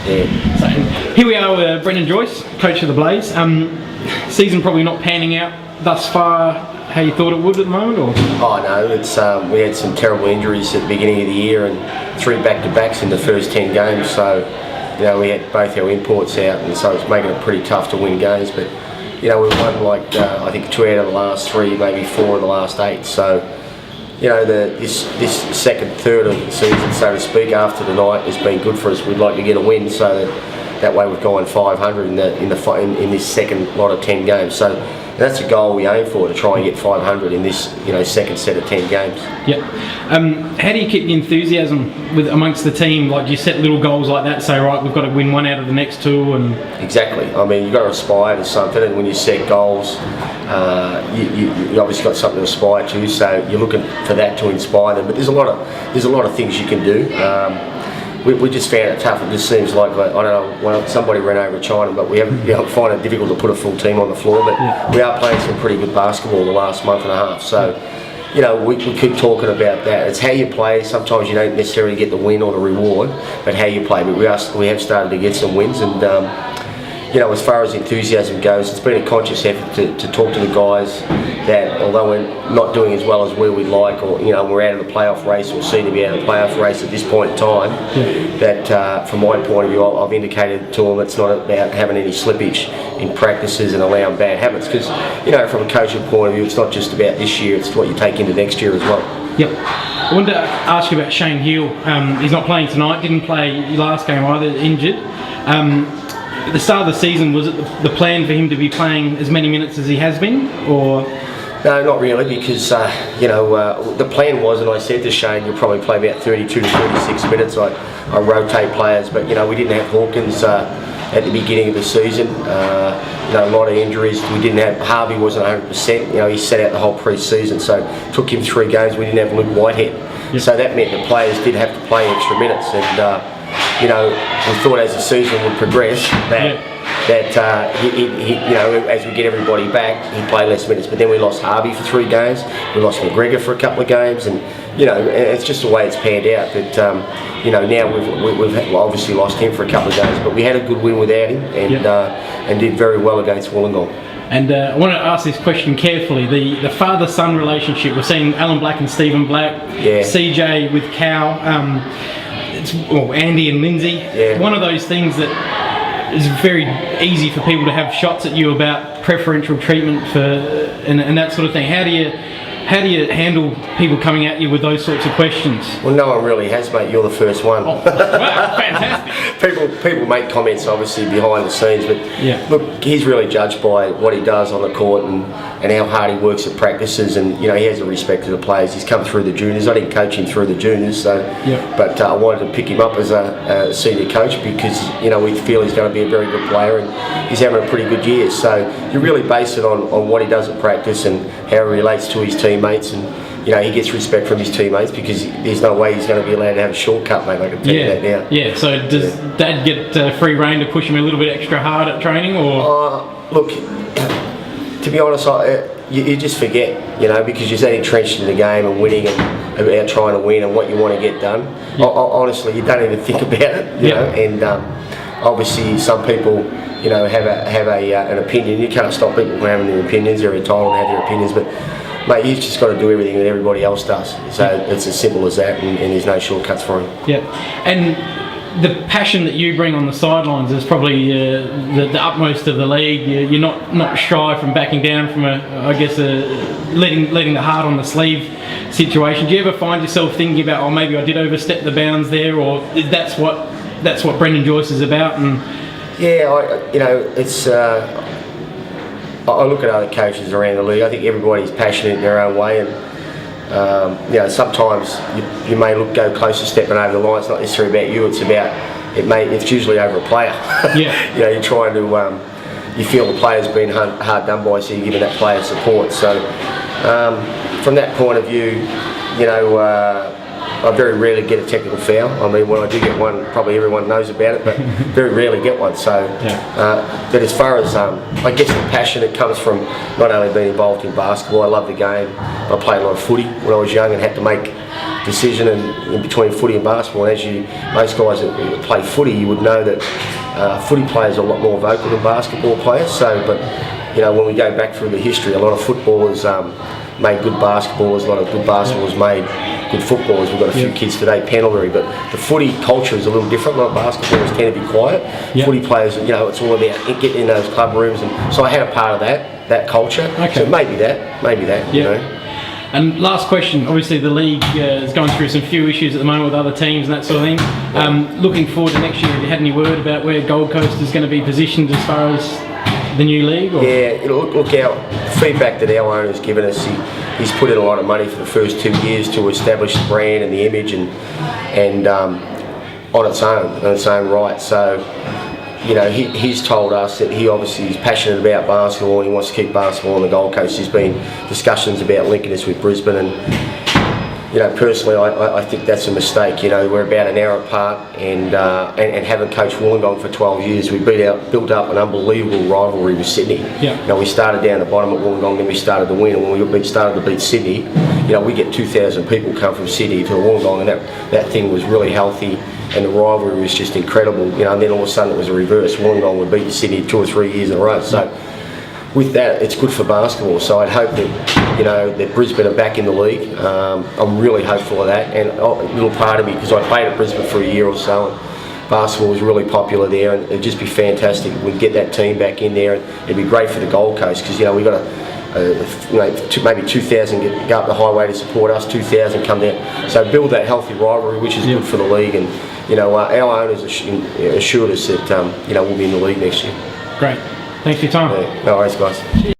Yeah. So here we are with Brendan Joyce, coach of the Blaze. Season probably not panning out thus far how you thought it would at the moment, or? Oh no, it's we had some terrible injuries at the beginning of the year and 3 back-to-backs in the first 10 games. So we had both our imports out, and so it's making it pretty tough to win games. But we won like I think 2 out of the last 3, maybe 4 of the last 8. So this second third of the season, so to speak, after tonight has been good for us. We'd like to get a win, so that way we've gone 500 in this second lot of 10 games. So that's a goal we aim for, to try and get 500 in this second set of 10 games. Yep. How do you keep the enthusiasm amongst the team? Like, do you set little goals like that? Say, right, we've got to win 1 out of the next 2, and exactly. I mean, you've got to aspire to something, and when you set goals, you obviously got something to aspire to. So you're looking for that to inspire them. But there's a lot of things you can do. We just found it tough. It just seems like, I don't know, well, somebody ran over China, but we have find it difficult to put a full team on the floor. But we are playing some pretty good basketball the last month and a half. So, we keep talking about that. It's how you play. Sometimes you don't necessarily get the win or the reward, but how you play. But we have started to get some wins, and as far as enthusiasm goes, it's been a conscious effort to talk to the guys that, although we're not doing as well as we would like, or we're out of the playoff race, or seem to be out of the playoff race at this point in time, that from my point of view, I've indicated to them it's not about having any slippage in practices and allowing bad habits, because from a coaching point of view, it's not just about this year, it's what you take into next year as well. Yep. I wanted to ask you about Shane Heal. He's not playing tonight, didn't play last game either, injured. At the start of the season, was it the plan for him to be playing as many minutes as he has been, or? No, not really, because the plan was, and I said to Shane, you'll probably play about 32 to 36 minutes. I rotate players, but we didn't have Hawkins at the beginning of the season. A lot of injuries. We didn't have Harvey, wasn't 100%. He sat out the whole pre-season, so it took him 3 games. We didn't have Luke Whitehead, so that meant the players did have to play extra minutes, and we thought as the season would progress that as we get everybody back, he'd play less minutes. But then we lost Harvey for 3 games. We lost McGregor for a couple of games, and it's just the way it's panned out. That now we've obviously lost him for a couple of games, but we had a good win without him, and did very well against Wollongong. And I want to ask this question carefully. The father-son relationship. We're seeing Alan Black and Stephen Black, CJ with Cal. Andy and Lindsay. Yeah. One of those things that is very easy for people to have shots at you about preferential treatment for and that sort of thing. How do you handle people coming at you with those sorts of questions? Well, no one really has, mate. You're the first one. Oh, wow, fantastic. People make comments obviously behind the scenes, but look, he's really judged by what he does on the court and how hard he works at practices, and he has a respect to the players. He's come through the juniors. I didn't coach him through the juniors, but I wanted to pick him up as a senior coach, because we feel he's going to be a very good player, and he's having a pretty good year. So you really base it on what he does at practice and how he relates to his teammates, and he gets respect from his teammates, because there's no way he's going to be allowed to have a shortcut, mate. I can tell you that now. Yeah. So does Dad get free rein to push him a little bit extra hard at training, or? Look, to be honest, you just forget, because you're so entrenched in the game and winning and about trying to win and what you want to get done. Honestly, you don't even think about it, And obviously, some people, have an opinion. You can't stop people from having their opinions. They're entitled to have their opinions, but mate, you've just got to do everything that everybody else does. So it's as simple as that, and there's no shortcuts for him. Yeah, and the passion that you bring on the sidelines is probably the utmost of the league. You're not shy from backing down from letting the heart on the sleeve situation. Do you ever find yourself thinking about, maybe I did overstep the bounds there, or that's what Brendan Joyce is about? And it's. I look at other coaches around the league. I think everybody's passionate in their own way, and sometimes you may go close to stepping over the line. It's not necessarily about you. It's usually over a player. You're trying to. You feel the player's been hard done by, so you're giving that player support. So from that point of view, I very rarely get a technical foul. I mean, when I do get one, probably everyone knows about it, but very rarely get one. So, but as far as I guess the passion that comes from not only being involved in basketball, I love the game. I played a lot of footy when I was young and had to make decision in between footy and basketball. And as most guys that play footy, you would know that footy players are a lot more vocal than basketball players. So, but when we go back through the history, a lot of footballers made good basketballers, a lot of good basketballers made good footballers. We've got a few kids today, penalty, but the footy culture is a little different. A lot of basketballers tend to be quiet. Footy players, it's all about getting in those club rooms, and so I had a part of that culture. Okay. So maybe that, you know. And last question, obviously the league is going through some few issues at the moment with other teams and that sort of thing. Looking forward to next year, have you had any word about where Gold Coast is going to be positioned as far as the new league? Or? Yeah, look, our feedback that our owner's given us, he's put in a lot of money for the first 2 years to establish the brand and the image and on its own right. So, he's told us that he obviously is passionate about basketball and he wants to keep basketball on the Gold Coast. There's been discussions about linking us with Brisbane, and personally I think that's a mistake. We're about an hour apart, and having coached Wollongong for 12 years, we built up an unbelievable rivalry with Sydney. We started down the bottom at Wollongong, then we started to win, and when we started to beat Sydney, we get 2,000 people come from Sydney to Wollongong, and that thing was really healthy. And the rivalry was just incredible, and then all of a sudden it was a reverse. Wollongong would beat Sydney 2 or 3 years in a row. So with that, it's good for basketball. So I'd hope that that Brisbane are back in the league. I'm really hopeful of that. And a little part of me, because I played at Brisbane for a year or so, and basketball was really popular there, and it'd just be fantastic if we could get that team back in there. And it'd be great for the Gold Coast, because we got maybe 2,000 go up the highway to support us, 2,000 come down. So build that healthy rivalry, which is good for the league. And our owners assured us that we'll be in the league next year. Great. Thanks for your time. No worries, guys.